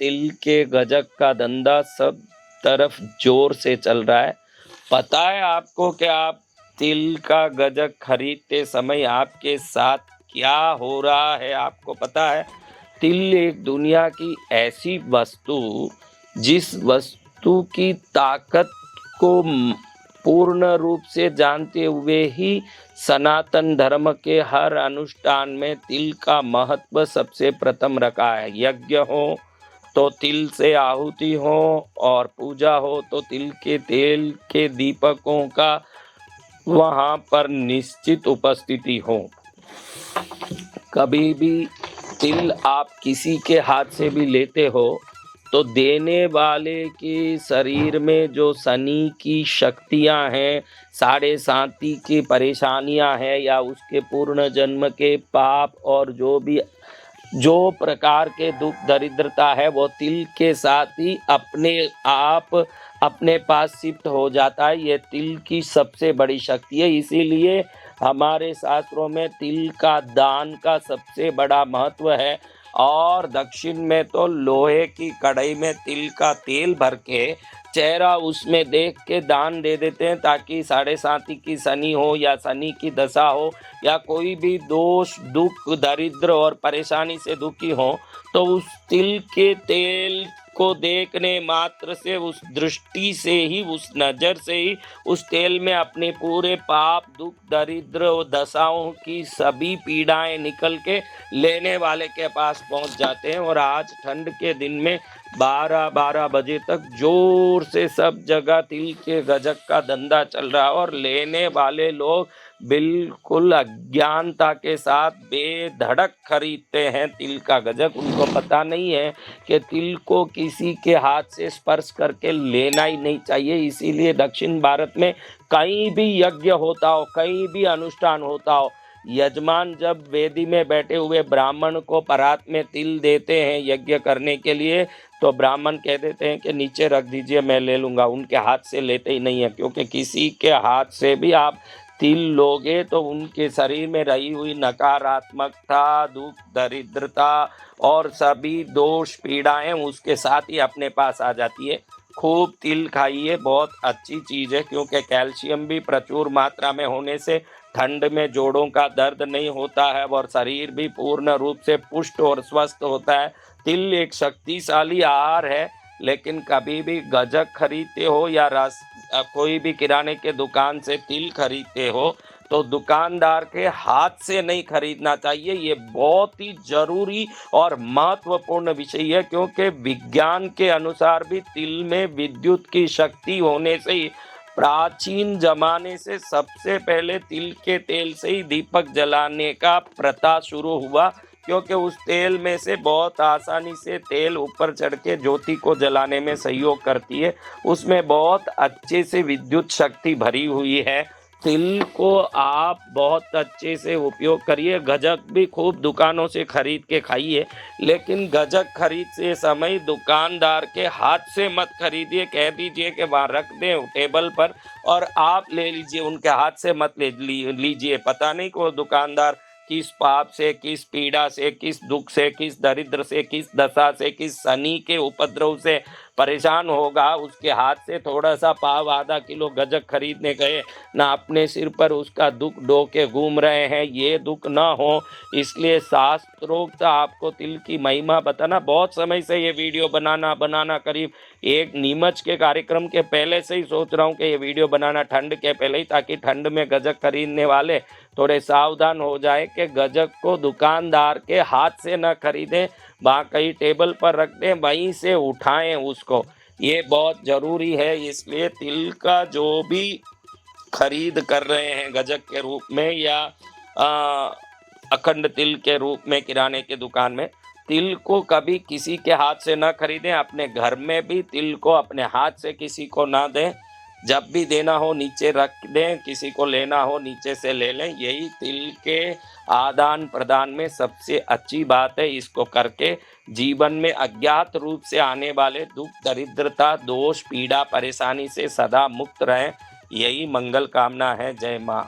तिल के गजक का धंधा सब तरफ जोर से चल रहा है। पता है आपको कि आप तिल का गजक खरीदते समय आपके साथ क्या हो रहा है, आपको पता है? तिल एक दुनिया की ऐसी वस्तु, जिस वस्तु की ताकत को पूर्ण रूप से जानते हुए ही सनातन धर्म के हर अनुष्ठान में तिल का महत्व सबसे प्रथम रखा है। यज्ञ हो तो तिल से आहुति हो और पूजा हो तो तिल के तेल के दीपकों का वहां पर निश्चित उपस्थिति हो। कभी भी तिल आप किसी के हाथ से भी लेते हो तो देने वाले के शरीर में जो शनि की शक्तियां हैं, साढ़े साती की परेशानियां हैं, या उसके पूर्ण जन्म के पाप और जो प्रकार के दुख दरिद्रता है, वो तिल के साथ ही अपने आप अपने पास शिफ्ट हो जाता है। ये तिल की सबसे बड़ी शक्ति है। इसीलिए हमारे शास्त्रों में तिल का दान का सबसे बड़ा महत्व है। और दक्षिण में तो लोहे की कढ़ाई में तिल का तेल भर के चेहरा उसमें देख के दान दे देते हैं, ताकि साढ़े साती की शनि हो या शनि की दशा हो या कोई भी दोष दुख दरिद्र और परेशानी से दुखी हो, तो उस तिल के तेल को देखने मात्र से, उस दृष्टि से ही, उस नज़र से ही उस तेल में अपने पूरे पाप दुख दरिद्र और दशाओं की सभी पीड़ाएं निकल के लेने वाले के पास पहुंच जाते हैं। और आज ठंड के दिन में 12-12 बजे तक जोर से सब जगह तिल के गजक का धंधा चल रहा है और लेने वाले लोग बिल्कुल अज्ञानता के साथ बेधड़क खरीदते हैं तिल का गजक। उनको पता नहीं है कि तिल को किसी के हाथ से स्पर्श करके लेना ही नहीं चाहिए। इसीलिए दक्षिण भारत में कहीं भी यज्ञ होता हो, कहीं भी अनुष्ठान होता हो, यजमान जब वेदी में बैठे हुए ब्राह्मण को परात में तिल देते हैं यज्ञ करने के लिए, तो ब्राह्मण कह देते हैं कि नीचे रख दीजिए, मैं ले लूँगा। उनके हाथ से लेते ही नहीं है, क्योंकि किसी के हाथ से भी आप तिल लोगे तो उनके शरीर में रही हुई नकारात्मकता, दुख दरिद्रता और सभी दोष पीड़ाएं उसके साथ ही अपने पास आ जाती है। खूब तिल खाइए, बहुत अच्छी चीज़ है, क्योंकि कैल्शियम भी प्रचुर मात्रा में होने से ठंड में जोड़ों का दर्द नहीं होता है और शरीर भी पूर्ण रूप से पुष्ट और स्वस्थ होता है। तिल एक शक्तिशाली आहार है। लेकिन कभी भी गजक खरीदते हो या कोई भी किराने के दुकान से तिल खरीदते हो, तो दुकानदार के हाथ से नहीं खरीदना चाहिए। ये बहुत ही जरूरी और महत्वपूर्ण विषय है, क्योंकि विज्ञान के अनुसार भी तिल में विद्युत की शक्ति होने से ही प्राचीन जमाने से सबसे पहले तिल के तेल से ही दीपक जलाने का प्रथा शुरू हुआ, क्योंकि उस तेल में से बहुत आसानी से तेल ऊपर चढ़ के ज्योति को जलाने में सहयोग करती है। उसमें बहुत अच्छे से विद्युत शक्ति भरी हुई है। तिल को आप बहुत अच्छे से उपयोग करिए। गजक भी खूब दुकानों से खरीद के खाइए, लेकिन गजक खरीदते समय दुकानदार के हाथ से मत खरीदिए। कह दीजिए कि वहाँ रख दें टेबल पर और आप ले लीजिए, उनके हाथ से मत लीजिए। पता नहीं कि वो दुकानदार किस पाप से, किस पीड़ा से, किस दुख से, किस दरिद्र से, किस दशा से, किस शनि के उपद्रव से परेशान होगा। उसके हाथ से थोड़ा सा पाव आधा किलो गजक खरीदने गए, ना अपने सिर पर उसका दुख ढो के घूम रहे हैं। ये दुख ना हो, इसलिए शास्त्रोक्त आपको तिल की महिमा बताना। बहुत समय से ये वीडियो बनाना करीब एक नीमच के कार्यक्रम के पहले से ही सोच रहा हूँ कि ये वीडियो बनाना ठंड के पहले ही, ताकि ठंड में गजक खरीदने वाले थोड़े सावधान हो जाए कि गजक को दुकानदार के हाथ से न खरीदें, वहाँ कहीं टेबल पर रख दें, वहीं से उठाएं उसको। ये बहुत ज़रूरी है। इसलिए तिल का जो भी खरीद कर रहे हैं गजक के रूप में या अखंड तिल के रूप में किराने के दुकान में, तिल को कभी किसी के हाथ से न खरीदें। अपने घर में भी तिल को अपने हाथ से किसी को ना दें। जब भी देना हो नीचे रख दें, किसी को लेना हो नीचे से ले लें। यही तिल के आदान प्रदान में सबसे अच्छी बात है। इसको करके जीवन में अज्ञात रूप से आने वाले दुख दरिद्रता दोष पीड़ा परेशानी से सदा मुक्त रहें। यही मंगल कामना है। जय माँ।